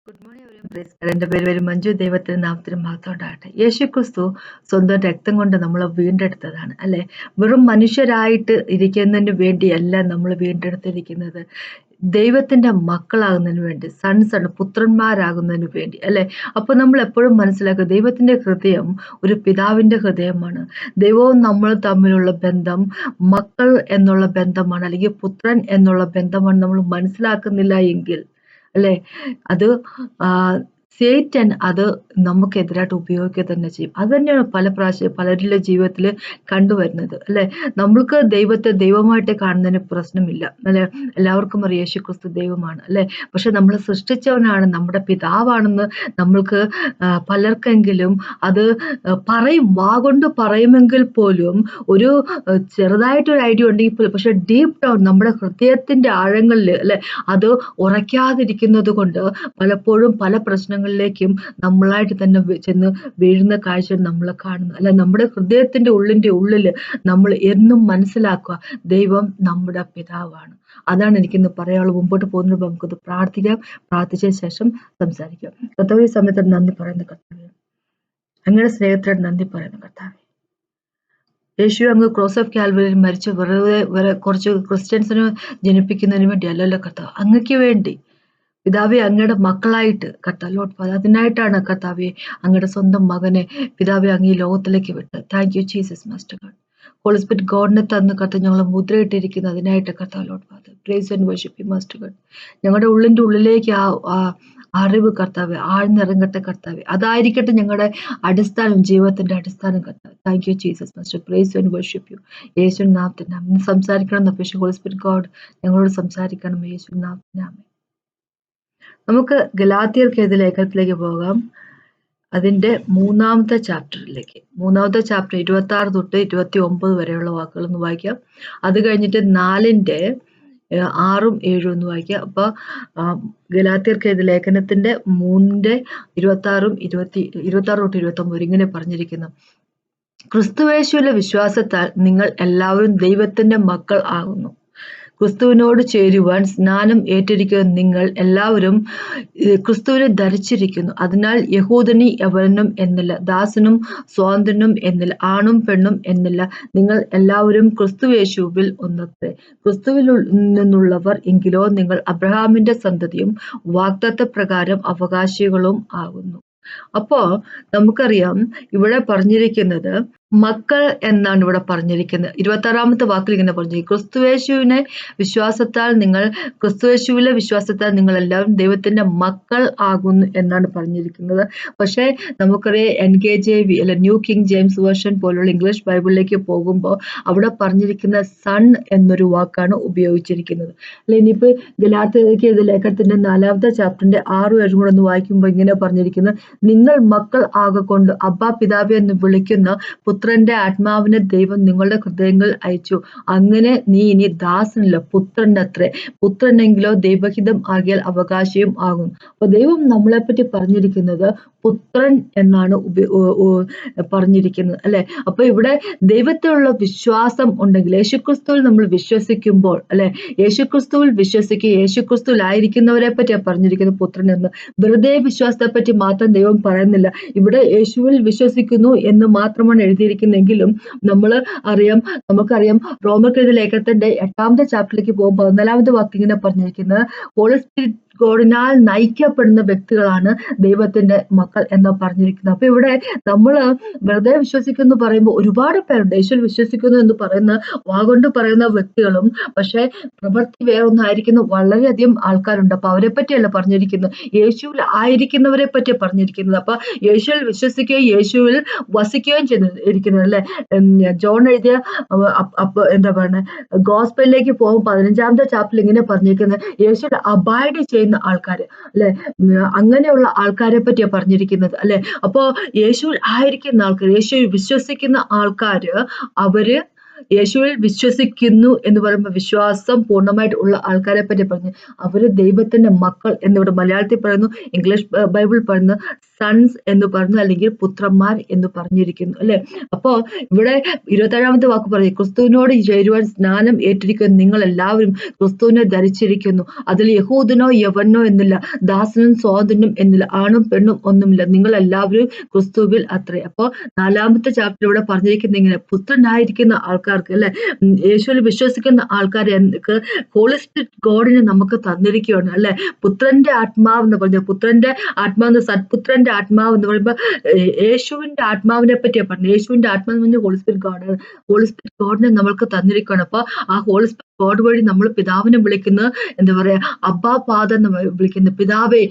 Good morning everyone. Praise God. എൻ്റെ പേര് മഞ്ജു. ദൈവത്തിന്റെ നാമത്തിന് മഹത്വം ഉണ്ടാകട്ടെ. യേശുക്രിസ്തു സ്വന്തം രക്തം കൊണ്ട് നമ്മളെ വീണ്ടെടുത്തതാണ് അല്ലെ. വെറും മനുഷ്യരായിട്ട് ഇരിക്കുന്നതിന് വേണ്ടിയല്ല നമ്മൾ വീണ്ടെടുത്തിരിക്കുന്നത്, ദൈവത്തിന്റെ മക്കളാകുന്നതിന് വേണ്ടി, സൺസ് പുത്രന്മാരാകുന്നതിന് വേണ്ടി അല്ലെ. അപ്പൊ നമ്മൾ എപ്പോഴും മനസ്സിലാക്കുക, ദൈവത്തിന്റെ ഹൃദയം ഒരു പിതാവിന്റെ ഹൃദയമാണ്. ദൈവവും നമ്മൾ തമ്മിലുള്ള ബന്ധം മക്കൾ എന്നുള്ള ബന്ധമാണ്, അല്ലെങ്കിൽ പുത്രൻ എന്നുള്ള ബന്ധമാണ്. നമ്മൾ മനസ്സിലാക്കുന്നില്ല എങ്കിൽ അല്ലെ, അത് സേറ്റൻ അത് നമുക്കെതിരായിട്ട് ഉപയോഗിക്കുക തന്നെ ചെയ്യും. അത് തന്നെയാണ് പല പ്രാവശ്യം പലരുടെ ജീവിതത്തിൽ കണ്ടുവരുന്നത് അല്ലെ. നമ്മൾക്ക് ദൈവത്തെ ദൈവമായിട്ട് കാണുന്നതിന് പ്രശ്നമില്ല അല്ലെ. എല്ലാവർക്കും അറിയാം യേശുക്രിസ്തു ദൈവമാണ് അല്ലെ. പക്ഷെ നമ്മളെ സൃഷ്ടിച്ചവനാണ്, നമ്മുടെ പിതാവാണെന്ന് നമ്മൾക്ക് പലർക്കെങ്കിലും അത് പറയും, വാഗൊണ്ട് പറയുമെങ്കിൽ പോലും ഒരു ചെറുതായിട്ടൊരു ഐഡിയ ഉണ്ടെങ്കിൽ പോലും, പക്ഷെ ഡീപ്പ് ഡൗൺ നമ്മുടെ ഹൃദയത്തിന്റെ ആഴങ്ങളിൽ അല്ലെ അത് ഉറയ്ക്കാതിരിക്കുന്നത് കൊണ്ട് പലപ്പോഴും പല പ്രശ്നങ്ങളിലേക്കും നമ്മളായിട്ട് തന്നെ ചെന്ന് വീഴുന്ന കാഴ്ച നമ്മൾ കാണുന്നു അല്ല. നമ്മുടെ ഹൃദയത്തിന്റെ ഉള്ളിൽ നമ്മൾ എന്നും മനസ്സിലാക്കുക, ദൈവം നമ്മുടെ പിതാവാണ്. അതാണ് എനിക്കിന്ന് പറയാനുള്ളത്. മുമ്പോട്ട് പോകുന്നതിന് നമുക്കത് പ്രാർത്ഥിക്കാം. പ്രാർത്ഥിച്ച ശേഷം സംസാരിക്കാം. കർത്താവേ, സമയത്ത് നന്ദി പറയുന്ന കർത്താവേ, അങ്ങയുടെ സ്നേഹത്തോട് നന്ദി പറയുന്ന കർത്താവേ, യേശു അങ്ങ് ക്രോസ് ഓഫ് കാൽവറിയിൽ മരിച്ച് വെറുതെ കുറച്ച് ക്രിസ്ത്യൻസിനെ ജനിപ്പിക്കുന്നതിന് വേണ്ടി അല്ലല്ലോ കർത്താവ്, അങ്ങക്ക് വേണ്ടി പിതാവെ അങ്ങയുടെ മക്കളായിട്ട് കർത്താവ് ലോഡ് ഫാദർ, അതിനായിട്ടാണ് കർത്താവെ അങ്ങയുടെ സ്വന്തം മകനെ പിതാവെ അങ്ങ് ഈ ലോകത്തിലേക്ക് വിട്ട്. Thank you Jesus master God. Holy spirit ഗോഡിനെ തന്ന് കർത്താവ് ഞങ്ങൾ മുദ്രയിട്ടിരിക്കുന്നത് അതിനായിട്ട് കർത്താവ് lord father. Praise and worship you master God. ഞങ്ങളുടെ ഉള്ളിൻ്റെ ഉള്ളിലേക്ക് ആ അറിവ് കർത്താവ് ആഴ്ന്നിറങ്ങട്ടെ കർത്താവ്. അതായിരിക്കട്ടെ ഞങ്ങളുടെ അടിസ്ഥാനം, ജീവിതത്തിന്റെ അടിസ്ഥാനം കർത്താവ്. Thank you Jesus master. Praise and worship you. യേശു നാമത്തിന് അന്ന് സംസാരിക്കണം എന്ന് ഹോളി സ്പിരിറ്റ് ഗോഡ് ഞങ്ങളോട് സംസാരിക്കണം. യേശു നാമത്തിന്. നമുക്ക് ഗലാത്യർക്ക് എഴുതിയ ലേഖനത്തിലേക്ക് പോകാം. അതിന്റെ മൂന്നാമത്തെ ചാപ്റ്ററിലേക്ക്. മൂന്നാമത്തെ ചാപ്റ്റർ 26 തൊട്ട് 29 വരെയുള്ള വാക്കുകൾ ഒന്ന് വായിക്കാം. അത് കഴിഞ്ഞിട്ട് 4-ന്റെ 6ഉം 7ഉം ഒന്ന് വായിക്കാം. അപ്പൊ ഗലാത്യർക്ക് എഴുതിയ ലേഖനത്തിന്റെ 3-ന്റെ 26 തൊട്ട് 29 ഇങ്ങനെ പറഞ്ഞിരിക്കുന്നു: ക്രിസ്തുയേശുവിലെ വിശ്വാസത്താൽ നിങ്ങൾ എല്ലാവരും ദൈവത്തിന്റെ മക്കൾ ആകുന്നു. ക്രിസ്തുവിനോട് ചേരുവാൻ സ്നാനം ഏറ്റിരിക്കുന്ന നിങ്ങൾ എല്ലാവരും ക്രിസ്തുവിനെ ധരിച്ചിരിക്കുന്നു. അതിനാൽ യഹൂദനി യവനനും എന്നില്ല, ദാസനും സ്വാതന്ത്ര്യനും എന്നില്ല, ആണും പെണ്ണും എന്നില്ല, നിങ്ങൾ എല്ലാവരും ക്രിസ്തുയേശുവിൽ ഒന്നത്രേ. ക്രിസ്തുവിൽ നിന്നുള്ളവർ എങ്കിലോ നിങ്ങൾ അബ്രഹാമിന്റെ സന്തതിയും വാഗ്ദത്ത പ്രകാരം അവകാശികളും ആകുന്നു. അപ്പോ നമുക്കറിയാം ഇവിടെ പറഞ്ഞിരിക്കുന്നത് മക്കൾ എന്നാണ് ഇവിടെ പറഞ്ഞിരിക്കുന്നത്. 26-ാമത്തെ വാക്കിൽ ഇങ്ങനെ പറഞ്ഞിരിക്കുന്നത്: ക്രിസ്തുയേശുവിലെ വിശ്വാസത്താൽ നിങ്ങൾ എല്ലാവരും ദൈവത്തിന്റെ മക്കൾ ആകുന്നു എന്നാണ് പറഞ്ഞിരിക്കുന്നത്. പക്ഷേ നമുക്കറിയാം NKJV അല്ലെ, ന്യൂ കിങ് ജെയിംസ് വേർഷൻ പോലുള്ള ഇംഗ്ലീഷ് ബൈബിളിലേക്ക് പോകുമ്പോൾ അവിടെ പറഞ്ഞിരിക്കുന്ന സൺ എന്നൊരു വാക്കാണ് ഉപയോഗിച്ചിരിക്കുന്നത് അല്ലെ. ഇനിയിപ്പോ ഗലാത്യർക്ക് എഴുതിയ ലേഖനത്തിന്റെ 4-ാമത്തെ ചാപ്റ്ററിന്റെ 6-7 കൂടെ ഒന്ന് വായിക്കുമ്പോൾ ഇങ്ങനെ പറഞ്ഞിരിക്കുന്നത്: നിങ്ങൾ മക്കൾ ആകൊണ്ട് അബ്ബാ പിതാവേ എന്ന് വിളിക്കുന്ന പുത്രന്റെ ആത്മാവിനെ ദൈവം നിങ്ങളുടെ ഹൃദയങ്ങളിൽ അയച്ചു. അങ്ങനെ നീ ഇനി ദാസനല്ല, പുത്രനത്രേ. പുത്രനെങ്കിലോ ദൈവഹിതം ആകിയാൽ അവകാശിയും ആകുന്നു. അപ്പൊ ദൈവം നമ്മളെപ്പറ്റി പറഞ്ഞിരിക്കുന്നത് പുത്രൻ എന്നാണ് പറഞ്ഞിരിക്കുന്നത് അല്ലെ. അപ്പൊ ഇവിടെ ദൈവത്തിലുള്ള വിശ്വാസം ഉണ്ടെങ്കിൽ, യേശുക്രിസ്തുവിൽ നമ്മൾ വിശ്വസിക്കുമ്പോൾ അല്ലെ, യേശുക്രിസ്തുവിൽ യേശുക്രിസ്തുവിലായിരിക്കുന്നവരെ പറ്റിയാണ് പറഞ്ഞിരിക്കുന്നത് പുത്രൻ എന്ന്. വെറുതെ വിശ്വാസത്തെ പറ്റി മാത്രം ദൈവം പറയുന്നില്ല. ഇവിടെ യേശുവിൽ വിശ്വസിക്കുന്നു എന്ന് മാത്രമാണ് എഴുതിയിരിക്കുന്നെങ്കിലും നമുക്കറിയാം റോമർക്ക് എഴുതിയ ലേഖനത്തിന്റെ 8-ാമത്തെ ചാപ്റ്ററിലേക്ക് പോകുമ്പോൾ 14-ാമത്തെ വാക്ക് ഇങ്ങനെ പറഞ്ഞിരിക്കുന്നത്: ഹോളി സ്പിരിറ്റ് ഗോഡിനാൽ നയിക്കപ്പെടുന്ന വ്യക്തികളാണ് ദൈവത്തിന്റെ മക്കൾ എന്ന് പറഞ്ഞിരിക്കുന്നത്. അപ്പൊ ഇവിടെ നമ്മള് വെറുതെ വിശ്വസിക്കുന്നു പറയുമ്പോൾ ഒരുപാട് പേരുണ്ട്. യേശുവിൽ വിശ്വസിക്കുന്നു എന്ന് പറയുന്ന വാഗൊണ്ട് പറയുന്ന വ്യക്തികളും പക്ഷെ പ്രവൃത്തി വേറൊന്നായിരിക്കുന്ന വളരെയധികം ആൾക്കാരുണ്ട്. അപ്പൊ അവരെ പറ്റിയല്ല പറഞ്ഞിരിക്കുന്നത്, യേശുവിൽ ആയിരിക്കുന്നവരെ പറ്റി പറഞ്ഞിരിക്കുന്നത്. അപ്പൊ യേശുവിൽ വിശ്വസിക്കുകയും യേശുവിൽ വസിക്കുകയും ചെയ്തിരിക്കുന്നത് അല്ലെ. ജോൺ എഴുതിയ എന്താ പറയുന്നത് ഗോസ്പലിലേക്ക് പോകുമ്പോൾ 15-ാമത്തെ ചാപ്റ്ററിൽ ഇങ്ങനെ പറഞ്ഞിരിക്കുന്നത് യേശുവിൽ അബൈഡ് ചെയ്യുന്ന ആൾക്കാര് അല്ലെ, അങ്ങനെയുള്ള ആൾക്കാരെ പറ്റിയാണ് പറഞ്ഞിരിക്കുന്നത് അല്ലെ. അപ്പോ യേശുവിൽ ആയിരിക്കുന്ന ആൾക്കാർ, യേശുവിൽ വിശ്വസിക്കുന്ന ആൾക്കാര്, അവര് യേശുവിൽ വിശ്വസിക്കുന്നു എന്ന് പറയുമ്പോൾ വിശ്വാസം പൂർണ്ണമായിട്ട് ഉള്ള ആൾക്കാരെ പറ്റി പറഞ്ഞു. അവര് ദൈവത്തിന്റെ മക്കൾ എന്നിവിടെ മലയാളത്തിൽ പറയുന്നു, ഇംഗ്ലീഷ് ബൈബിൾ പറയുന്നു സൺസ് എന്ന് പറഞ്ഞു, അല്ലെങ്കിൽ പുത്രന്മാർ എന്ന് പറഞ്ഞിരിക്കുന്നു അല്ലെ. അപ്പോ ഇവിടെ 27ാമത്തെ വാക്ക് പറയും, ക്രിസ്തുവിനോട് ചേരുവാൻ സ്നാനം ഏറ്റിരിക്കുന്ന നിങ്ങൾ എല്ലാവരും ക്രിസ്തുവിനെ ധരിച്ചിരിക്കുന്നു. അതിൽ യഹൂദനോ യവനോ എന്നില്ല, ദാസനും സ്വാതന്ത്ര്യം എന്നില്ല, ആണും പെണ്ണും ഒന്നുമില്ല, നിങ്ങൾ എല്ലാവരും ക്രിസ്തുവിൽ അത്രേ. അപ്പോ 4ാമത്തെ ചാപ്റ്റർ ഇവിടെ പറഞ്ഞിരിക്കുന്ന ഇങ്ങനെ, പുത്രനായിരിക്കുന്ന ആൾക്കാർക്ക് അല്ലെ, യേശുവിൽ വിശ്വസിക്കുന്ന ആൾക്കാർക്ക് ഹോളി സ്പിരിറ്റ് ഗോഡിനെ നമുക്ക് തന്നിരിക്കുകയാണ് അല്ലെ. പുത്രന്റെ ആത്മാവ് എന്ന് പറഞ്ഞ, പുത്രന്റെ ആത്മാവ്, സത്പുത്രന്റെ ആത്മാവ് എന്ന് പറയുമ്പോൾ യേശുവിന്റെ ആത്മാവിനെ പറ്റിയാണ് പറഞ്ഞത്. യേശുവിന്റെ ആത്മാവ് എന്ന് പറഞ്ഞാൽ holy spirit God, holy spirit ഗോഡിനെ നമ്മൾക്ക് തന്നിരിക്കുകയാണ്. അപ്പൊ ആ ഹോളി സ്പിരിറ്റ് ഗോഡ് വഴി നമ്മൾ പിതാവിനെ വിളിക്കുന്നത് എന്താ പറയാ, അബ്ബാ ഫാദർ എന്ന് വിളിക്കുന്നത്, പിതാവേ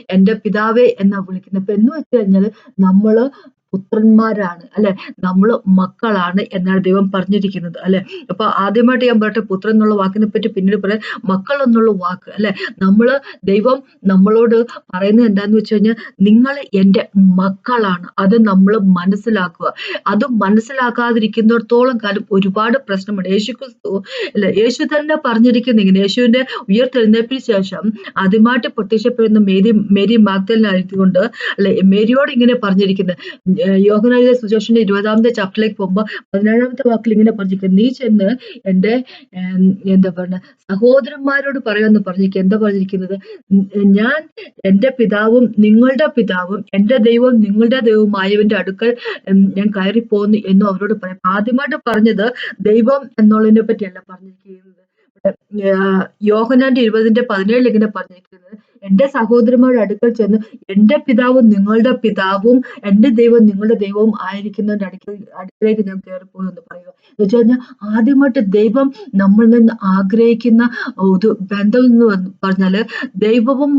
എന്റെ പിതാവേ എന്നാ വിളിക്കുന്നത്. ഇപ്പൊ എന്ന് വെച്ച് കഴിഞ്ഞാല് നമ്മള് പുത്രന്മാരാണ് അല്ലെ, നമ്മള് മക്കളാണ് എന്നാണ് ദൈവം പറഞ്ഞിരിക്കുന്നത് അല്ലെ. അപ്പൊ ആദ്യമായിട്ട് ഞാൻ പറയട്ടെ, പുത്രൻ എന്നുള്ള വാക്കിനെ പറ്റി പിന്നീട് പറയാം. മക്കൾ എന്നുള്ള വാക്ക് അല്ലെ, നമ്മള് ദൈവം നമ്മളോട് പറയുന്നത് എന്താന്ന് വെച്ച് കഴിഞ്ഞാൽ, നിങ്ങൾ എൻ്റെ മക്കളാണ്. അത് നമ്മൾ മനസ്സിലാക്കുക. അത് മനസ്സിലാക്കാതിരിക്കുന്നിടത്തോളം കാലം ഒരുപാട് പ്രശ്നമുണ്ട്. യേശുക്രിസ്തു അല്ലെ, യേശു തന്നെ പറഞ്ഞിരിക്കുന്ന ഇങ്ങനെ, യേശുവിന്റെ ഉയർത്തെഴുന്നേൽപ്പിന് ശേഷം ആദ്യമായിട്ട് പ്രത്യക്ഷപ്പെടുന്ന മേരി മാഗ്ദലിനായതുകൊണ്ട് അല്ലെ, മേരിയോട് ഇങ്ങനെ പറഞ്ഞിരിക്കുന്നത്, യോഹന്നാന്റെ സുവിശേഷത്തിന്റെ 20ാമത്തെ ചാപ്റ്ററിലേക്ക് പോകുമ്പോൾ 17ാമത്തെ വാക്കിൽ ഇങ്ങനെ പറഞ്ഞിരിക്കുന്നത്, നീ ചെന്ന് എൻ്റെ എന്താ പറയുക സഹോദരന്മാരോട് പറയുമെന്ന് പറഞ്ഞിരിക്കുക. എന്താ പറഞ്ഞിരിക്കുന്നത്, ഞാൻ എൻ്റെ പിതാവും നിങ്ങളുടെ പിതാവും എൻ്റെ ദൈവവും നിങ്ങളുടെ ദൈവവുമായവന്റെ അടുക്കൽ ഞാൻ കയറിപ്പോന്നു എന്നും അവരോട് പറയാം. ആദ്യമായിട്ട് പറഞ്ഞത് ദൈവം എന്നുള്ളതിനെ പറ്റിയല്ല പറഞ്ഞിരിക്കുന്നത്. യോഹന്നാന്റെ 20:17 ഇങ്ങനെ പറഞ്ഞിരിക്കുന്നത്, എന്റെ സഹോദരന്മാരുടെ അടുക്കൽ ചെന്ന് എന്റെ പിതാവും നിങ്ങളുടെ പിതാവും എന്റെ ദൈവം നിങ്ങളുടെ ദൈവവും ആയിരിക്കുന്നതിന്റെ അടുക്കലേക്ക് ഞാൻ കയറിപ്പോകും എന്ന് പറയുക. എന്ന് വെച്ച് കഴിഞ്ഞാൽ ആദ്യമായിട്ട് ദൈവം നമ്മളിൽ നിന്ന് ആഗ്രഹിക്കുന്ന ഒരു ബന്ധം എന്ന് പറഞ്ഞാല് ദൈവവും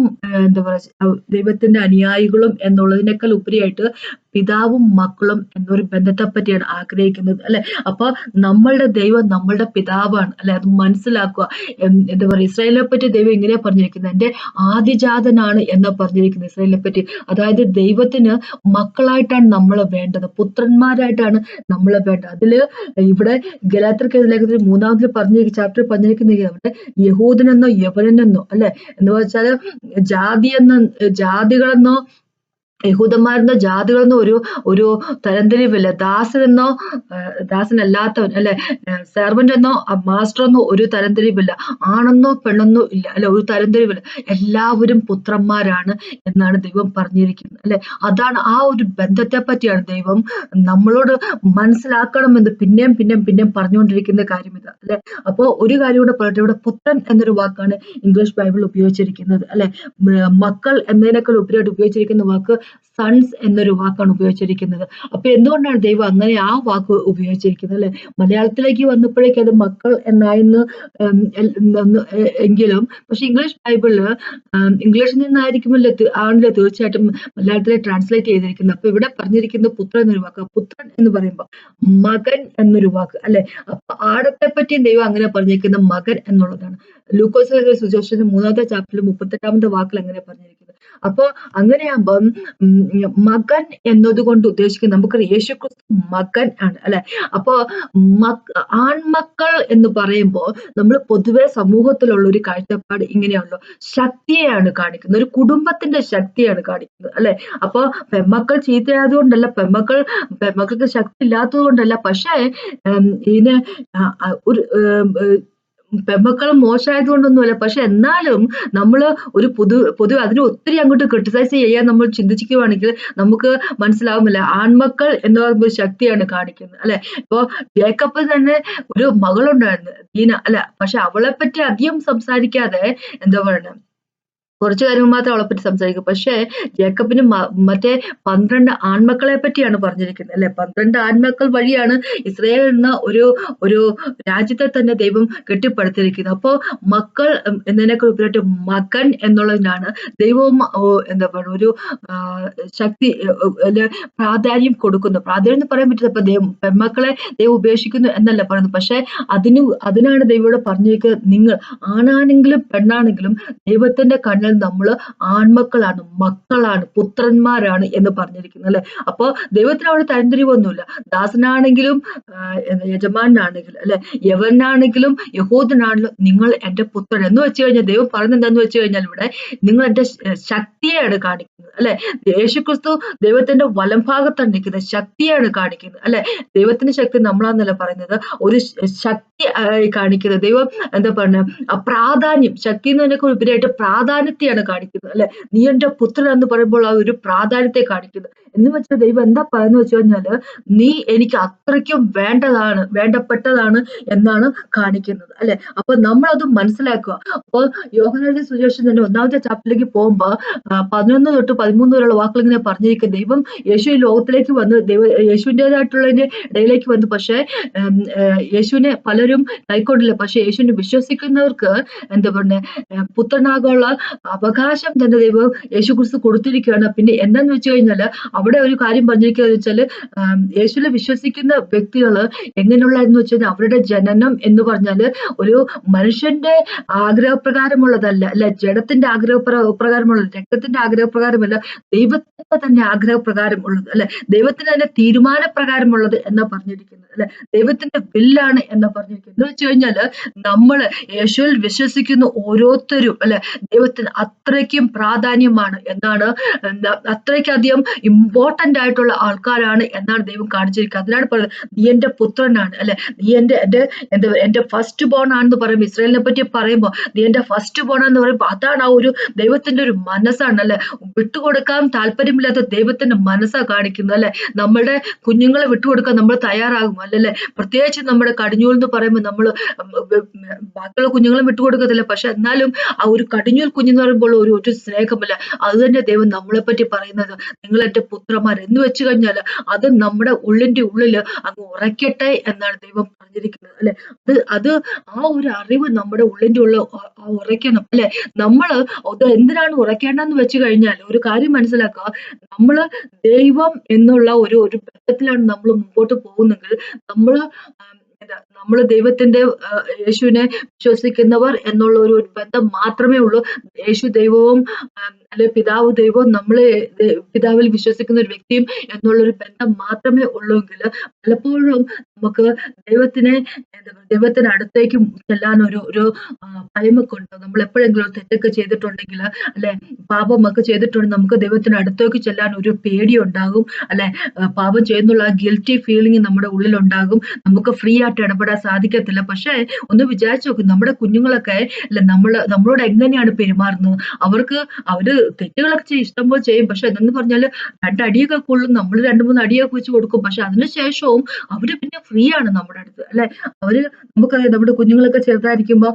എന്താ പറയാ, ദൈവത്തിന്റെ അനുയായികളും എന്നുള്ളതിനേക്കാൾ ഉപരിയായിട്ട് പിതാവും മക്കളും എന്നൊരു ബന്ധത്തെ പറ്റിയാണ് ആഗ്രഹിക്കുന്നത് അല്ലെ. അപ്പൊ നമ്മളുടെ ദൈവം നമ്മളുടെ പിതാവാണ് അല്ലെ, അത് മനസ്സിലാക്കുക. എന്താ പറയുക, ഇസ്രായേലിനെ പറ്റി ദൈവം ഇങ്ങനെയാ പറഞ്ഞിരിക്കുന്നത്, എന്റെ ആദിജാതനാണ് എന്നാ പറഞ്ഞിരിക്കുന്നത് ഇസ്രായേലിനെ പറ്റി. അതായത് ദൈവത്തിന് മക്കളായിട്ടാണ് നമ്മളെ വേണ്ടത്, പുത്രന്മാരായിട്ടാണ് നമ്മളെ വേണ്ടത്. അതില് ഇവിടെ ഗലാത്യർക്കെതിരെ ലേഖനത്തിൽ 3ാമതിൽ ചാപ്റ്റർ പറഞ്ഞിരിക്കുന്നത്, അവിടെ യഹൂദനെന്നോ യവനെന്നോ അല്ലെ, എന്ന് വെച്ചാല് ജാതികളെന്നോ യഹൂദന്മാരെന്നോ ജാതികളെന്നോ ഒരു തരംതിരിവില്ല, ദാസനല്ലാത്തവൻ അല്ലെ, സെർവന്റ് എന്നോ മാസ്റ്റർ എന്നോ ഒരു തരംതിരിവില്ല, ആണെന്നോ പെണ്ണെന്നോ ഇല്ല അല്ലെ, ഒരു തരംതിരിവില്ല, എല്ലാവരും പുത്രന്മാരാണ് എന്നാണ് ദൈവം പറഞ്ഞിരിക്കുന്നത് അല്ലെ. അതാണ് ആ ഒരു ബന്ധത്തെ പറ്റിയാണ് ദൈവം നമ്മളോട് മനസ്സിലാക്കണമെന്ന് പിന്നെയും പറഞ്ഞുകൊണ്ടിരിക്കുന്ന കാര്യം ഇത് അല്ലെ. അപ്പോ ഒരു കാര്യം കൂടെ പറയട്ടെ, ഇവിടെ പുത്രൻ എന്നൊരു വാക്കാണ് ഇംഗ്ലീഷ് ബൈബിൾ ഉപയോഗിച്ചിരിക്കുന്നത് അല്ലെ. മക്കൾ എന്നതിനേക്കാൾ ഉപരിയായിട്ട് ഉപയോഗിച്ചിരിക്കുന്ന വാക്ക് സൺസ് എന്നൊരു വാക്കാണ് ഉപയോഗിച്ചിരിക്കുന്നത്. അപ്പൊ എന്തുകൊണ്ടാണ് ദൈവം അങ്ങനെ ആ വാക്ക് ഉപയോഗിച്ചിരിക്കുന്നത് അല്ലെ. മലയാളത്തിലേക്ക് വന്നപ്പോഴേക്കും അത് മക്കൾ എന്നായിരുന്നു എങ്കിലും, പക്ഷെ ഇംഗ്ലീഷ് ബൈബിളില് ഇംഗ്ലീഷിൽ നിന്നായിരിക്കുമല്ലോ ആണല്ലോ തീർച്ചയായിട്ടും മലയാളത്തിലെ ട്രാൻസ്ലേറ്റ് ചെയ്തിരിക്കുന്നത്. അപ്പൊ ഇവിടെ പറഞ്ഞിരിക്കുന്നത് പുത്രൻ എന്നൊരു വാക്ക്. പുത്രൻ എന്ന് പറയുമ്പോൾ മകൻ എന്നൊരു വാക്ക് അല്ലെ. അപ്പൊ ആടത്തെ പറ്റി ദൈവം അങ്ങനെ പറഞ്ഞിരിക്കുന്നത് മകൻ എന്നുള്ളതാണ്. ലൂക്കോസ് സുവിശേഷത്തിന്റെ 3ാമത്തെ ചാപ്റ്ററിൽ 38ാമത്തെ വാക്കിൽ അങ്ങനെ പറഞ്ഞിരിക്കുന്നത്. അപ്പൊ അങ്ങനെയാകുമ്പം മകൻ എന്നതുകൊണ്ട് ഉദ്ദേശിക്കുന്നത്, നമുക്കറിയാം യേശുക്രിസ്തു മകൻ ആണ് അല്ലെ. അപ്പൊ ആൺമക്കൾ എന്ന് പറയുമ്പോൾ നമ്മൾ പൊതുവെ സമൂഹത്തിലുള്ള ഒരു കാഴ്ചപ്പാട് ഇങ്ങനെയാണല്ലോ, ശക്തിയെയാണ് കാണിക്കുന്നത്, ഒരു കുടുംബത്തിന്റെ ശക്തിയാണ് കാണിക്കുന്നത് അല്ലെ. അപ്പൊ പെൺമക്കൾ ചീത്തയായതുകൊണ്ടല്ല, പെൺമക്കൾക്ക് ശക്തി ഇല്ലാത്തത് കൊണ്ടല്ല, പക്ഷേ ഇതിന് ഒരു പെൺമക്കൾ മോശമായത് കൊണ്ടൊന്നുമല്ല. പക്ഷെ എന്നാലും നമ്മള് ഒരു പൊതുവെ അതിനെ ഒത്തിരി അങ്ങോട്ട് ക്രിട്ടിസൈസ് ചെയ്യാൻ നമ്മൾ ചിന്തിക്കുകയാണെങ്കിൽ നമുക്ക് മനസ്സിലാവുന്നില്ല, ആൺമക്കൾ എന്ന് പറയുമ്പോൾ ശക്തിയാണ് കാണിക്കുന്നത് അല്ലെ. ഇപ്പൊ ജേക്കബ് തന്നെ ഒരു മകളുണ്ടായിരുന്നു ദീന അല്ലെ, പക്ഷെ അവളെ പറ്റി അധികം സംസാരിക്കാതെ എന്താ പറയുക, കുറച്ചു കാര്യങ്ങൾ മാത്രം അവളെ പറ്റി സംസാരിക്കും. പക്ഷേ ജേക്കബിന് മറ്റേ 12 ആൺമക്കളെ പറ്റിയാണ് പറഞ്ഞിരിക്കുന്നത് അല്ലെ. 12 ആൺമക്കൾ വഴിയാണ് ഇസ്രായേൽ എന്ന ഒരു രാജ്യത്തെ തന്നെ ദൈവം കെട്ടിപ്പടുത്തിരിക്കുന്നത്. അപ്പോ മക്കൾ എന്നതിനേക്കാൾ ഉപരിയായിട്ട് മകൻ എന്നുള്ളതിനാണ് ദൈവവും എന്താ പറയുക, ഒരു ശക്തി പ്രാധാന്യം കൊടുക്കുന്നു. പ്രാധാന്യം എന്ന് പറയാൻ പറ്റില്ല. ഇപ്പൊ പെൺമക്കളെ ദൈവം ഉപേക്ഷിക്കുന്നു എന്നല്ല പറയുന്നത്, പക്ഷെ അതിനാണ് ദൈവം പറഞ്ഞിരിക്കുന്നത്, നിങ്ങൾ ആണാണെങ്കിലും പെണ്ണാണെങ്കിലും ദൈവത്തിന്റെ കണ്ണിൽ നമ്മൾ ആൺമക്കളാണ്, മക്കളാണ്, പുത്രന്മാരാണ് എന്ന് പറഞ്ഞിരിക്കുന്നത് അല്ലെ. അപ്പൊ ദൈവത്തിന് അവിടെ തരംതിരിവൊന്നുമില്ല. ദാസനാണെങ്കിലും യജമാനാണെങ്കിലും അല്ലെ, യവനാണെങ്കിലും യഹൂദനാണെങ്കിലും നിങ്ങൾ എന്റെ പുത്രൻ എന്ന് വെച്ച് കഴിഞ്ഞാൽ ദൈവം പറയുന്നത് എന്താന്ന് വെച്ച് കഴിഞ്ഞാൽ, ഇവിടെ നിങ്ങൾ എന്റെ ശക്തിയെയാണ് കാണിക്കുന്നത് അല്ലെ. യേശുക്രിസ്തു ദൈവത്തിന്റെ വലം ഭാഗത്താണ് നിൽക്കുന്നത്, ശക്തിയാണ് കാണിക്കുന്നത് അല്ലെ. ദൈവത്തിന്റെ ശക്തി നമ്മളാന്നല്ല പറയുന്നത്, ഒരു ശക്തി ആയി കാണിക്കുന്നത്. ദൈവം എന്താ പറഞ്ഞ പ്രാധാന്യം, ശക്തി എന്നതിനൊക്കെ ഉപരിയായിട്ട് പ്രാധാന്യത്തെയാണ് കാണിക്കുന്നത് അല്ലെ. നീ എന്റെ പുത്രൻ എന്ന് പറയുമ്പോൾ ആ ഒരു പ്രാധാന്യത്തെ കാണിക്കുന്നു. എന്ന് വെച്ചാൽ ദൈവം എന്താ പറയുന്നത് വെച്ച് കഴിഞ്ഞാല്, നീ എനിക്ക് അത്രയ്ക്കും വേണ്ടപ്പെട്ടതാണ് എന്നാണ് കാണിക്കുന്നത് അല്ലെ. അപ്പൊ നമ്മളത് മനസ്സിലാക്കുക. അപ്പൊ യോഹന്നാന്റെ സുവിശേഷം തന്നെ 1-ാമത്തെ ചാപ്റ്ററിലേക്ക് പോകുമ്പോ 11 തൊട്ട് 13 വരെയുള്ള വാക്കുകൾ ഇങ്ങനെ പറഞ്ഞിരിക്കുന്നത്, ദൈവം യേശു ഈ ലോകത്തിലേക്ക് വന്ന് യേശുവിൻ്റെതായിട്ടുള്ളതിന്റെ ഇടയിലേക്ക് വന്നു. പക്ഷെ യേശുവിനെ പലരും കൈക്കൊണ്ടില്ല. പക്ഷെ യേശുവിനെ വിശ്വസിക്കുന്നവർക്ക് എന്താ പറഞ്ഞ പുത്രനാകാനുള്ള അവകാശം തന്നെ ദൈവം യേശുക്രിസ്തു കൊടുത്തിരിക്കുകയാണ്. പിന്നെ എന്താന്ന് വെച്ച് കഴിഞ്ഞാല് അവിടെ ഒരു കാര്യം പറഞ്ഞിരിക്കുക വെച്ചാല്, യേശുവിനെ വിശ്വസിക്കുന്ന വ്യക്തികള് എങ്ങനെയുള്ള എന്ന് വെച്ച് കഴിഞ്ഞാൽ അവരുടെ ജനനം എന്ന് പറഞ്ഞാല് ഒരു മനുഷ്യന്റെ ആഗ്രഹപ്രകാരമുള്ളതല്ല അല്ലെ, ജഡത്തിന്റെ ആഗ്രഹപ്രകാരമുള്ളത്, രക്തത്തിന്റെ ആഗ്രഹപ്രകാരമല്ല, ദൈവത്തിന്റെ തന്നെ ആഗ്രഹപ്രകാരം ഉള്ളത് അല്ലെ, ദൈവത്തിന്റെ തന്നെ തീരുമാനപ്രകാരമുള്ളത് എന്നാ പറഞ്ഞിരിക്കുന്നത് അല്ലെ, ദൈവത്തിന്റെ വില്ലാണ് എന്നാ പറഞ്ഞിരിക്കുന്നത്. എന്ന് വെച്ച് കഴിഞ്ഞാല് നമ്മള് യേശുവിൽ വിശ്വസിക്കുന്ന ഓരോരുത്തരും അല്ലെ, ദൈവത്തിന് അത്രയ്ക്കും പ്രാധാന്യമാണ് എന്നാണ്, അത്രയ്ക്കധികം ഇമ്പോർട്ടന്റ് ആയിട്ടുള്ള ആൾക്കാരാണ് എന്നാണ് ദൈവം കാണിച്ചിരിക്കുന്നത്. അതിനാണ് പറയുന്നത്, നീ എന്റെ പുത്രനാണ് അല്ലെ, നീ എന്റെ ഫസ്റ്റ് ബോൺ ആണെന്ന് പറയുമ്പോൾ, ഇസ്രായേലിനെ പറ്റി പറയുമ്പോൾ നീ എന്റെ ഫസ്റ്റ് ബോൺ എന്ന് പറയുമ്പോൾ അതാണ് ആ ഒരു ദൈവത്തിന്റെ ഒരു മനസ്സാണ് അല്ലെ. വിട്ടുകൊടുക്കാൻ താല്പര്യമില്ലാത്ത ദൈവത്തിന്റെ മനസ്സാ കാണിക്കുന്നത് അല്ലെ. നമ്മുടെ കുഞ്ഞുങ്ങളെ വിട്ടുകൊടുക്കാൻ നമ്മൾ തയ്യാറാകും അല്ലല്ലേ. പ്രത്യേകിച്ച് നമ്മുടെ കടിഞ്ഞൂൽ എന്ന് പറയുമ്പോൾ നമ്മൾ ബാക്കിയുള്ള കുഞ്ഞുങ്ങളെ വിട്ടുകൊടുക്കത്തില്ല. പക്ഷെ എന്നാലും ആ ഒരു കടിഞ്ഞൂൽ കുഞ്ഞെന്ന് പറയുമ്പോൾ ഒരു സ്നേഹമല്ല. അത് തന്നെ ദൈവം നമ്മളെ പറ്റി പറയുന്നത്, നിങ്ങൾ എന്റെ പുത്രന്മാർ എന്ന് വെച്ച് കഴിഞ്ഞാൽ അത് നമ്മുടെ ഉള്ളിന്റെ ഉള്ളിൽ അങ്ങ് ഉറയ്ക്കട്ടെ എന്നാണ് ദൈവം പറഞ്ഞിരിക്കുന്നത് അല്ലെ. അത് ആ ഒരു അറിവ് നമ്മുടെ ഉള്ളിന്റെ ഉള്ളിൽ ഉറയ്ക്കണം അല്ലെ. നമ്മള് അത് എന്തിനാണ് ഉറയ്ക്കേണ്ടെന്ന് വെച്ച് കഴിഞ്ഞാൽ ഒരു കാര്യം മനസ്സിലാക്കുക, നമ്മള് ദൈവം എന്നുള്ള ഒരു ബന്ധത്തിലാണ് നമ്മൾ മുമ്പോട്ട് പോകുന്നെങ്കിൽ നമ്മള് ദൈവത്തിന്റെ യേശുവിനെ വിശ്വസിക്കുന്നവർ എന്നുള്ള ഒരു ബന്ധം മാത്രമേ ഉള്ളൂ. യേശു ദൈവവും അല്ലെ പിതാവ് ദൈവവും നമ്മളെ പിതാവിൽ വിശ്വസിക്കുന്ന ഒരു വ്യക്തിയും എന്നുള്ളൊരു ബന്ധം മാത്രമേ ഉള്ളൂവെങ്കിൽ പലപ്പോഴും നമുക്ക് ദൈവത്തിന് അടുത്തേക്ക് ചെല്ലാൻ ഒരു ഭയമൊക്കെ ഉണ്ട്. നമ്മൾ എപ്പോഴെങ്കിലും തെറ്റൊക്കെ ചെയ്തിട്ടുണ്ടെങ്കിൽ അല്ലെ, പാപമൊക്കെ ചെയ്തിട്ടുണ്ടെങ്കിൽ നമുക്ക് ദൈവത്തിന് അടുത്തേക്ക് ചെല്ലാൻ ഒരു പേടി ഉണ്ടാകും അല്ലെ. പാപം ചെയ്യുന്നുള്ള ഗിൽറ്റി ഫീലിംഗ് നമ്മുടെ ഉള്ളിലുണ്ടാകും. നമുക്ക് ഫ്രീ ആയിട്ട് ഇടപെടാൻ സാധിക്കത്തില്ല. പക്ഷെ ഒന്ന് വിചാരിച്ചു നോക്കും, നമ്മുടെ കുഞ്ഞുങ്ങളൊക്കെ അല്ലെ നമ്മളോട് എങ്ങനെയാണ് പെരുമാറുന്നത്. അവര് തെറ്റുകളൊക്കെ ഇഷ്ടംപോലെ ചെയ്യും. പക്ഷെ എന്തെന്ന് പറഞ്ഞാല് 2 അടിയൊക്കെ കൊള്ളും, നമ്മൾ 2-3 അടിയൊക്കെ വെച്ച് കൊടുക്കും. പക്ഷെ അതിനുശേഷവും അവര് പിന്നെ ഫ്രീ ആണ് നമ്മുടെ അടുത്ത് അല്ലെ. നമുക്കറിയാം, നമ്മുടെ കുഞ്ഞുങ്ങളൊക്കെ ചെറുതായിരിക്കുമ്പോ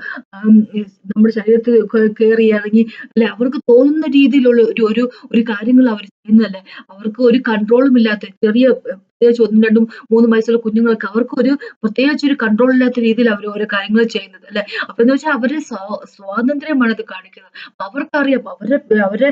നമ്മുടെ ശരീരത്തിൽ കയറി ഇറങ്ങി അല്ലെ, അവർക്ക് തോന്നുന്ന രീതിയിലുള്ള ഒരു കാര്യങ്ങൾ അവർ ചെയ്യുന്നതല്ലേ. അവർക്ക് ഒരു കൺട്രോളും ഇല്ലാത്ത പ്രത്യേകിച്ച് 1, 2, 3 വയസ്സുള്ള കുഞ്ഞുങ്ങൾക്ക് അവർക്ക് പ്രത്യേകിച്ച് ഒരു കൺട്രോൾ ഇല്ലാത്ത രീതിയിൽ അവർ ഓരോ കാര്യങ്ങൾ ചെയ്യുന്നത് അല്ലെ. അപ്പൊ എന്ന് വെച്ചാൽ അവരുടെ സ്വാതന്ത്ര്യമാണ് ഇത് കാണിക്കുന്നത്. അവർക്കറിയാം അവരെ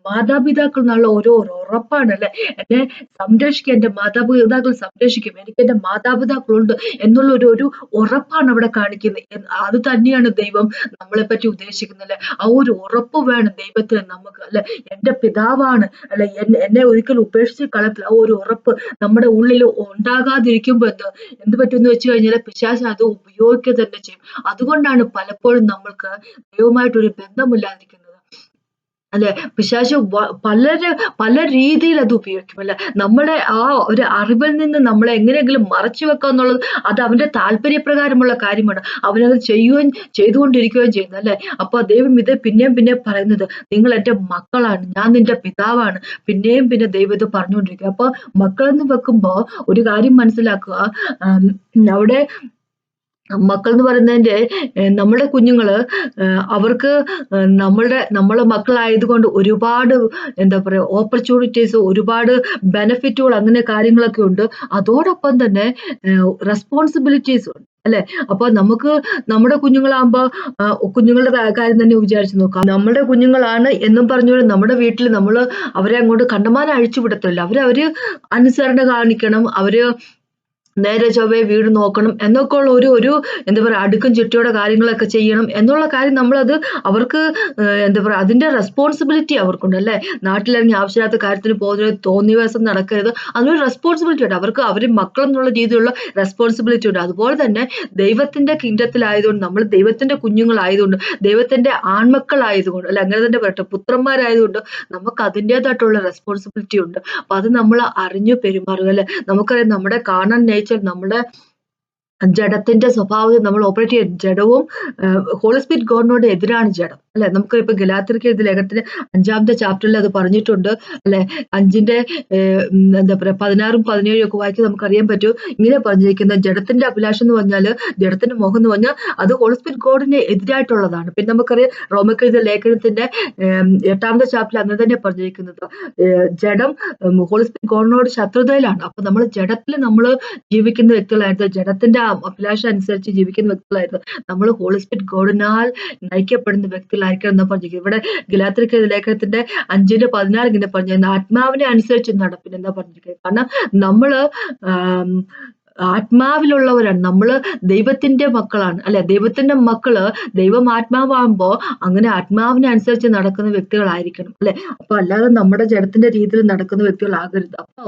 മാതാപിതാക്കൾ എന്നുള്ള ഒരു ഉറപ്പാണ് അല്ലെ. എന്നെ സംരക്ഷിക്കും, എന്റെ മാതാപിതാക്കൾ സംരക്ഷിക്കും, എനിക്ക് എന്റെ മാതാപിതാക്കളുണ്ട് എന്നുള്ള ഒരു ഉറപ്പാണ് അവിടെ കാണിക്കുന്നത്. അത് തന്നെയാണ് ദൈവം നമ്മളെ പറ്റി ഉദ്ദേശിക്കുന്നത് അല്ലെ. ആ ഒരു ഉറപ്പ് വേണം ദൈവത്തിന് നമുക്ക് അല്ലെ. എന്റെ പിതാവാണ് അല്ലെ, എന്നെ ഒരിക്കലും ഉപേക്ഷിച്ച് കളത്തില്ല. ആ ഒരു ഉറപ്പ് നമ്മുടെ ഉള്ളിൽ ഉണ്ടാകാതിരിക്കുമ്പോ എന്ത് പറ്റുമെന്ന് വെച്ച് കഴിഞ്ഞാൽ പിശാച് അത് ഉപയോഗിക്കുക തന്നെ ചെയ്യും. അതുകൊണ്ടാണ് പലപ്പോഴും നമ്മൾക്ക് ദൈവമായിട്ടൊരു ബന്ധമില്ലാതിരിക്കുന്നത് അല്ലെ. പിശാച് പല രീതിയിൽ അത് ഉപയോഗിക്കും അല്ലെ. നമ്മളെ ആ ഒരു അറിവിൽ നിന്ന് നമ്മളെ എങ്ങനെയെങ്കിലും മറച്ചു വെക്കുക എന്നുള്ളത് അത് അവന്റെ താല്പര്യപ്രകാരമുള്ള കാര്യമാണ്. അവനത് ചെയ്തുകൊണ്ടിരിക്കുകയും ചെയ്യുന്നു അല്ലെ. അപ്പൊ ദൈവം ഇത് പിന്നെയും പറയുന്നത്, നിങ്ങൾ എന്റെ മക്കളാണ്, ഞാൻ നിന്റെ പിതാവാണ്. പിന്നെയും ദൈവം ഇത് പറഞ്ഞുകൊണ്ടിരിക്കുക. അപ്പൊ മക്കളെന്ന് വെക്കുമ്പോ ഒരു കാര്യം മനസ്സിലാക്കുക, അവിടെ മക്കൾ എന്ന് പറയുന്നതിന്റെ നമ്മുടെ കുഞ്ഞുങ്ങള് അവർക്ക് നമ്മളെ മക്കളായതുകൊണ്ട് ഒരുപാട് എന്താ പറയാ ഓപ്പർച്യൂണിറ്റീസ്, ഒരുപാട് ബെനിഫിറ്റുകൾ അങ്ങനെ കാര്യങ്ങളൊക്കെ ഉണ്ട്. അതോടൊപ്പം തന്നെ റെസ്പോൺസിബിലിറ്റീസ് ഉണ്ട് അല്ലെ. അപ്പൊ നമുക്ക് നമ്മുടെ കുഞ്ഞുങ്ങളാകുമ്പോ കുഞ്ഞുങ്ങളുടെ കാര്യം തന്നെ വിചാരിച്ചു നോക്കാം. നമ്മുടെ കുഞ്ഞുങ്ങളാണ് എന്നും പറഞ്ഞുകൊണ്ട് നമ്മുടെ വീട്ടിൽ നമ്മൾ അവരെ അങ്ങോട്ട് കണ്ടമാനം അഴിച്ചു വിടത്തില്ല. അവര് അനുസരണ കാണിക്കണം. നേരെ ചൊവ്വേ വീട് നോക്കണം എന്നൊക്കെ ഉള്ള ഒരു ഒരു എന്താ പറയുക അടുക്കും ചിട്ടയോടെ കാര്യങ്ങളൊക്കെ ചെയ്യണം എന്നുള്ള കാര്യം നമ്മളത് അവർക്ക് എന്താ പറയുക അതിന്റെ റെസ്പോൺസിബിലിറ്റി അവർക്കുണ്ട് അല്ലേ. നാട്ടിലിറങ്ങി ആവശ്യമില്ലാത്ത കാര്യത്തിന് പോകുന്നത് തോന്നിവാസം നടക്കരുത്. അതിനൊരു റെസ്പോൺസിബിലിറ്റി ഉണ്ട് അവർക്ക്. അവർ മക്കളെന്നുള്ള രീതിയിലുള്ള റെസ്പോൺസിബിലിറ്റി ഉണ്ട്. അതുപോലെ തന്നെ ദൈവത്തിന്റെ കിങ്ഡത്തിലായതുകൊണ്ട് നമ്മൾ ദൈവത്തിന്റെ കുഞ്ഞുങ്ങളായതുകൊണ്ട് ദൈവത്തിന്റെ ആൺമക്കളായതുകൊണ്ട് അല്ലെ അങ്ങനെ തന്നെ പറയട്ടെ പുത്രന്മാരായതുകൊണ്ട് നമുക്ക് അതിൻ്റെതായിട്ടുള്ള റെസ്പോൺസിബിലിറ്റി ഉണ്ട്. അപ്പൊ അത് നമ്മൾ അറിഞ്ഞു പെരുമാറുക അല്ലെ. നമുക്കറിയാം നമ്മുടെ കാണാൻ നേച്ചർ നമ്മുടെ ജഡത്തിന്റെ സ്വഭാവത്തിൽ നമ്മൾ ഓപ്പറേറ്റ് ചെയ്യുന്ന ജഡവും ഹോളി സ്പിരിറ്റ് ഗോഡിനോട് എതിരാണ് ജഡം അല്ലെ. നമുക്ക് ഇപ്പൊ ഗലാത്യർക്ക് എഴുതിയ ലേഖനത്തിന്റെ 5-ാമത്തെ ചാപ്റ്ററിൽ അത് പറഞ്ഞിട്ടുണ്ട് അല്ലെ. 5-ന്റെ എന്താ പറയാ 16-ഉം 17-ഉം ഒക്കെ വായിച്ച് നമുക്കറിയാൻ പറ്റും. ഇങ്ങനെ പറഞ്ഞിരിക്കുന്ന ജഡത്തിന്റെ അഭിലാഷം എന്ന് പറഞ്ഞാല് ജഡത്തിന്റെ മോഹം എന്ന് പറഞ്ഞാൽ അത് ഹോളി സ്പിരിറ്റ് ഗോഡിന് എതിരായിട്ടുള്ളതാണ്. പിന്നെ നമുക്കറിയാം റോമർക്ക് എഴുതിയ ലേഖനത്തിന്റെ 8-ാമത്തെ ചാപ്റ്ററിൽ അങ്ങനെ തന്നെ പറഞ്ഞിരിക്കുന്നത് ജഡം ഹോളി സ്പിരിറ്റ് ഗോഡിനോട് ശത്രുതയിലാണ്. അപ്പൊ നമ്മൾ ജഡത്തിൽ നമ്മൾ ജീവിക്കുന്ന വ്യക്തികളായിരുന്നു. ജഡത്തിന്റെ അഭിലാഷം അനുസരിച്ച് ജീവിക്കുന്ന വ്യക്തികളായിരുന്നു. നമ്മൾ ഹോളി സ്പിരിറ്റ് ഗോഡിനാൽ നയിക്കപ്പെടുന്ന വ്യക്തികളായിരിക്കണം എന്ന് പറഞ്ഞിരിക്കുന്നത്. ഇവിടെ ഗലാത്യർക്ക് ലേഖനത്തിന്റെ 5-16 ഇങ്ങനെ പറഞ്ഞിരുന്നു ആത്മാവിനെ അനുസരിച്ച് നടപ്പിന് എന്താ പറഞ്ഞിരിക്കുന്നത്. കാരണം നമ്മള് ആത്മാവിലുള്ളവരാണ്. നമ്മള് ദൈവത്തിന്റെ മക്കളാണ് അല്ലെ. ദൈവത്തിന്റെ മക്കള് ദൈവം ആത്മാവാകുമ്പോ അങ്ങനെ ആത്മാവിനെ അനുസരിച്ച് നടക്കുന്ന വ്യക്തികളായിരിക്കണം അല്ലെ. അപ്പൊ അല്ലാതെ നമ്മുടെ ജഡത്തിന്റെ രീതിയിൽ നടക്കുന്ന വ്യക്തികളാകരുത്. അപ്പൊ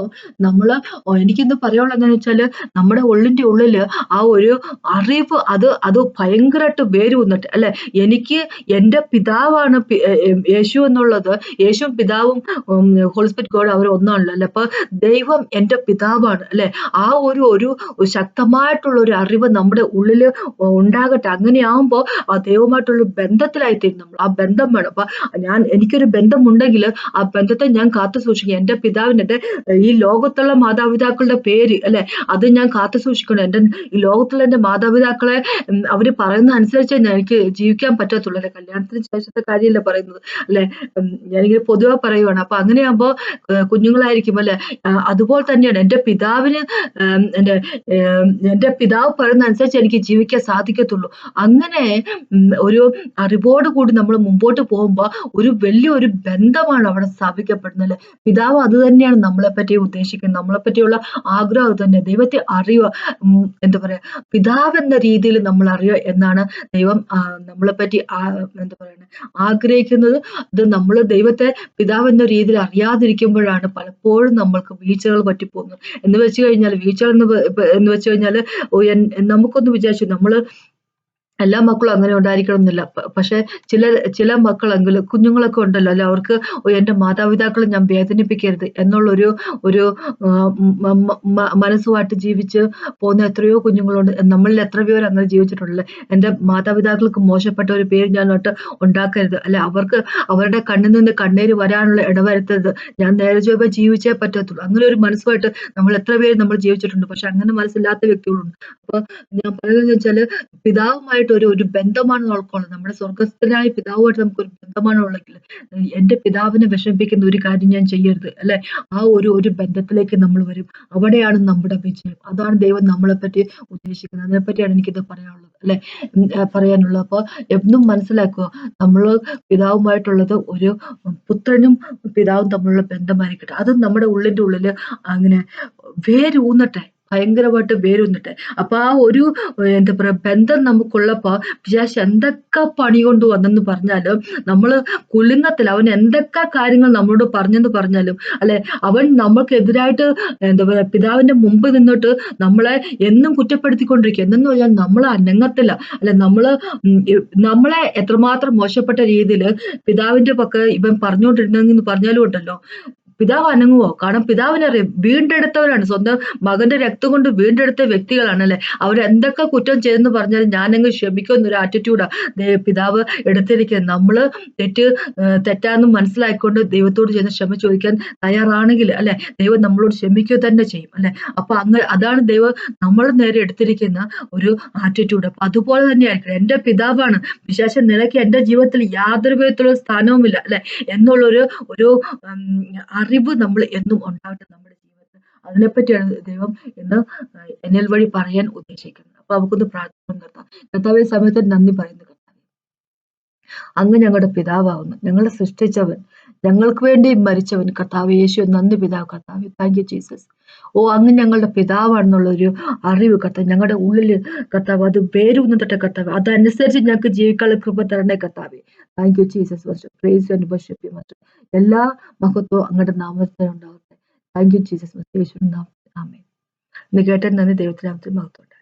നമ്മള് എനിക്കിന്ന് പറയാനുള്ളത് എന്താണെന്ന് വെച്ചാല് നമ്മുടെ ഉള്ളിന്റെ ഉള്ളില് ആ ഒരു അറിവ് അത് ഭയങ്കരമായിട്ട് വേരൂന്നിട്ട് അല്ലെ. എനിക്ക് എന്റെ പിതാവാണ് യേശു എന്നുള്ളത്. യേശുവും പിതാവും ഹോളി സ്പിരിറ്റ് ഗോഡ് അവർ ഒന്നാണല്ലോ അല്ലെ. അപ്പൊ ദൈവം എന്റെ പിതാവാണ് അല്ലെ. ആ ഒരു ശക്തമായിട്ടുള്ള ഒരു അറിവ് നമ്മുടെ ഉള്ളില് ഉണ്ടാകട്ടെ. അങ്ങനെയാവുമ്പോ ആ ദൈവമായിട്ടുള്ള ബന്ധത്തിലായിത്തീരും നമ്മൾ. ആ ബന്ധം വേണം. അപ്പൊ എനിക്കൊരു ബന്ധമുണ്ടെങ്കിൽ ആ ബന്ധത്തെ ഞാൻ കാത്തു സൂക്ഷിക്കും. എന്റെ പിതാവിന്റെ ഈ ലോകത്തുള്ള മാതാപിതാക്കളുടെ പേര് അല്ലെ അത് ഞാൻ കാത്തു സൂക്ഷിക്കണം. ഈ ലോകത്തുള്ള എന്റെ മാതാപിതാക്കളെ അവര് പറയുന്ന അനുസരിച്ച് എനിക്ക് ജീവിക്കാൻ പറ്റത്തുള്ളൂ അല്ലെ. കല്യാണത്തിന് ശേഷത്തെ കാര്യമല്ല പറയുന്നത് അല്ലെ. ഞാനിങ്ങനെ പൊതുവെ പറയുവാണ്. അപ്പൊ അങ്ങനെയാകുമ്പോ കുഞ്ഞുങ്ങളായിരിക്കും അല്ലെ. അതുപോലെ തന്നെയാണ് എന്റെ പിതാവിന് എന്റെ പിതാവ് പറയുന്ന അനുസരിച്ച് എനിക്ക് ജീവിക്കാൻ സാധിക്കത്തുള്ളൂ. അങ്ങനെ ഒരു അറിവോട് കൂടി നമ്മൾ മുമ്പോട്ട് പോകുമ്പോ വലിയൊരു ബന്ധമാണ് അവിടെ സ്ഥാപിക്കപ്പെടുന്നത് അല്ലെ. പിതാവ് അത് തന്നെയാണ് നമ്മളെ പറ്റി ഉദ്ദേശിക്കുന്നത്. നമ്മളെ പറ്റിയുള്ള ആഗ്രഹം അത് തന്നെ. ദൈവത്തെ അറിയുക എന്താ പറയാ പിതാവ് എന്ന രീതിയിൽ നമ്മൾ അറിയുക എന്നാണ് ദൈവം നമ്മളെ പറ്റി എന്താ പറയുന്നത് ആഗ്രഹിക്കുന്നത്. അത് നമ്മൾ ദൈവത്തെ പിതാവ് എന്ന രീതിയിൽ അറിയാതിരിക്കുമ്പോഴാണ് പലപ്പോഴും നമ്മൾക്ക് വീഴ്ചകൾ പറ്റിപ്പോകുന്നത്. എന്ന് വെച്ച് കഴിഞ്ഞാൽ വീഴ്ചകൾ എന്ന് വെച്ച് കഴിഞ്ഞാല് നമുക്കൊന്ന് വിചാരിച്ചു നമ്മള് എല്ലാ മക്കളും അങ്ങനെ ഉണ്ടായിരിക്കണം എന്നില്ല. പക്ഷെ ചില മക്കളെങ്കിലും കുഞ്ഞുങ്ങളൊക്കെ ഉണ്ടല്ലോ അല്ലെ. അവർക്ക് എന്റെ മാതാപിതാക്കളെ ഞാൻ വേദനിപ്പിക്കരുത് എന്നുള്ളൊരു ഒരു മനസ്സുമായിട്ട് ജീവിച്ച് പോകുന്ന എത്രയോ കുഞ്ഞുങ്ങളുണ്ട്. നമ്മളിൽ എത്ര പേര് അങ്ങനെ ജീവിച്ചിട്ടുണ്ടല്ലേ. എന്റെ മാതാപിതാക്കൾക്ക് മോശപ്പെട്ട ഒരു പേര് ഞാൻ ഉണ്ടാക്കരുത് അല്ലെ. അവർക്ക് അവരുടെ കണ്ണിൽ നിന്ന് കണ്ണീര് വരാനുള്ള ഇടവരുത്തരുത്. ഞാൻ നേരെ ചൊവ്വേ ജീവിച്ചേ പറ്റത്തുള്ളൂ. അങ്ങനെ ഒരു മനസ്സുമായിട്ട് നമ്മൾ എത്ര പേര് നമ്മൾ ജീവിച്ചിട്ടുണ്ട്. പക്ഷെ അങ്ങനെ മനസ്സില്ലാത്ത വ്യക്തികളുണ്ട്. അപ്പൊ ഞാൻ പറയുന്നത് വെച്ചാല് പിതാവുമായിട്ട് ഒരു ബന്ധമാണ് ഉൾക്കൊള്ളുന്നത്. നമ്മുടെ സ്വർഗസ്ഥനായ പിതാവുമായിട്ട് നമുക്കൊരു ബന്ധമാണ് ഉള്ളെങ്കിൽ എന്റെ പിതാവിനെ വിഷമിപ്പിക്കുന്ന ഒരു കാര്യം ഞാൻ ചെയ്യരുത് അല്ലെ. ആ ഒരു ബന്ധത്തിലേക്ക് നമ്മൾ വരും. അവിടെയാണ് നമ്മുടെ വിജയം. അതാണ് ദൈവം നമ്മളെ പറ്റി ഉദ്ദേശിക്കുന്നത്. അതിനെപ്പറ്റിയാണ് എനിക്കിത് പറയാനുള്ളത് അല്ലെ. പറയാനുള്ളത്. അപ്പൊ എന്നും മനസ്സിലാക്കുക നമ്മള് പിതാവുമായിട്ടുള്ളത് ഒരു പുത്രനും പിതാവും തമ്മിലുള്ള ബന്ധമായിരിക്കട്ടെ. അത് നമ്മുടെ ഉള്ളിന്റെ ഉള്ളില് അങ്ങനെ വേരൂന്നട്ടെ. ഭയങ്കരമായിട്ട് വേരൂന്നട്ടെ. അപ്പൊ ആ എന്താ പറയാ ബന്ധം നമുക്കുള്ളപ്പോ പിശാച് എന്തൊക്കെ പണി കൊണ്ട് വന്നെന്ന് പറഞ്ഞാലും നമ്മള് കുലുങ്ങത്തില്ല. അവൻ എന്തൊക്കെ കാര്യങ്ങൾ നമ്മളോട് പറഞ്ഞെന്ന് പറഞ്ഞാലും അല്ലെ അവൻ നമ്മൾക്കെതിരായിട്ട് എന്താ പറയാ പിതാവിന്റെ മുമ്പ് നിന്നിട്ട് നമ്മളെ എന്നും കുറ്റപ്പെടുത്തിക്കൊണ്ടിരിക്കുക. എന്നു പറഞ്ഞാൽ നമ്മൾ അനങ്ങത്തില്ല അല്ലെ. നമ്മളെ എത്രമാത്രം മോശപ്പെട്ട രീതിയിൽ പിതാവിന്റെ പക്ക ഇവൻ പറഞ്ഞുകൊണ്ടിരുന്നെന്ന് പറഞ്ഞാലും ഉണ്ടല്ലോ പിതാവ് അനങ്ങുവോ? കാരണം പിതാവിനറിയാം വീണ്ടെടുത്തവരാണ്. സ്വന്തം മകന്റെ രക്തം കൊണ്ട് വീണ്ടെടുത്ത വ്യക്തികളാണ് അല്ലെ. അവരെന്തൊക്കെ കുറ്റം ചെയ്തെന്ന് പറഞ്ഞാലും ഞാനങ്ങ് ക്ഷമിക്കും എന്നൊരു ആറ്റിറ്റ്യൂഡാ പിതാവ് എടുത്തിരിക്കുന്നത്. നമ്മള് തെറ്റാന്ന് മനസ്സിലാക്കിക്കൊണ്ട് ദൈവത്തോട് ചെന്ന് ക്ഷമ ചോദിക്കാൻ തയ്യാറാണെങ്കിൽ അല്ലെ ദൈവം നമ്മളോട് ക്ഷമിക്കുക തന്നെ ചെയ്യും അല്ലെ. അപ്പൊ അതാണ് ദൈവം നമ്മൾ നേരെ എടുത്തിരിക്കുന്ന ഒരു ആറ്റിറ്റ്യൂഡ്. അപ്പൊ അതുപോലെ തന്നെയായിരിക്കും എന്റെ പിതാവാണ്. പിശാചൻ നിനക്ക് എന്റെ ജീവിതത്തിൽ യാതൊരു വിധത്തിലുള്ള സ്ഥാനവുമില്ല അല്ലെ എന്നുള്ളൊരു ഒരു അറിവ് നമ്മൾ എന്നും ഉണ്ടാവട്ടെ നമ്മുടെ ജീവിതത്തിൽ. അതിനെപ്പറ്റിയാണ് ദൈവം ഇന്ന് എന്നിൽ വഴി പറയാൻ ഉദ്ദേശിക്കുന്നത്. അപ്പൊ നമുക്കൊന്ന് പ്രാർത്ഥന നിർത്താം. കർത്താവേ സമയത്ത് നന്ദി പറയുന്നു. അങ്ങ് ഞങ്ങളുടെ പിതാവാകുന്നു. ഞങ്ങളെ സൃഷ്ടിച്ചവൻ, ഞങ്ങൾക്ക് വേണ്ടി മരിച്ചവൻ കർത്താവ് യേശു. നന്ദി പിതാവ് കർത്താവ്. Thank you Jesus. ഓ, അങ്ങ് ഞങ്ങളുടെ പിതാവാണെന്നുള്ള ഒരു അറിവ് കർത്താവ് ഞങ്ങളുടെ ഉള്ളിൽ കർത്താവ് അത് വേരൂന്നിട്ടെ കർത്താവ്. അതനുസരിച്ച് ഞങ്ങൾക്ക് ജീവിക്കാനുള്ള കൃപ തരണേ കർത്താവെ. Thank you Jesus. വർഷം praise and worship you master. എല്ലാ മഹത്വവും അങ്ങയുടെ നാമത്തിൽ ഉണ്ടാകട്ടെ. Thank you Jesus. യേശുവിന്റെ നാമത്തിൽ ആമേൻ. ഇന്ന് കേട്ട നന്ദി. ദൈവത്തിന്റെ നാമത്തിൽ മഹത്വം.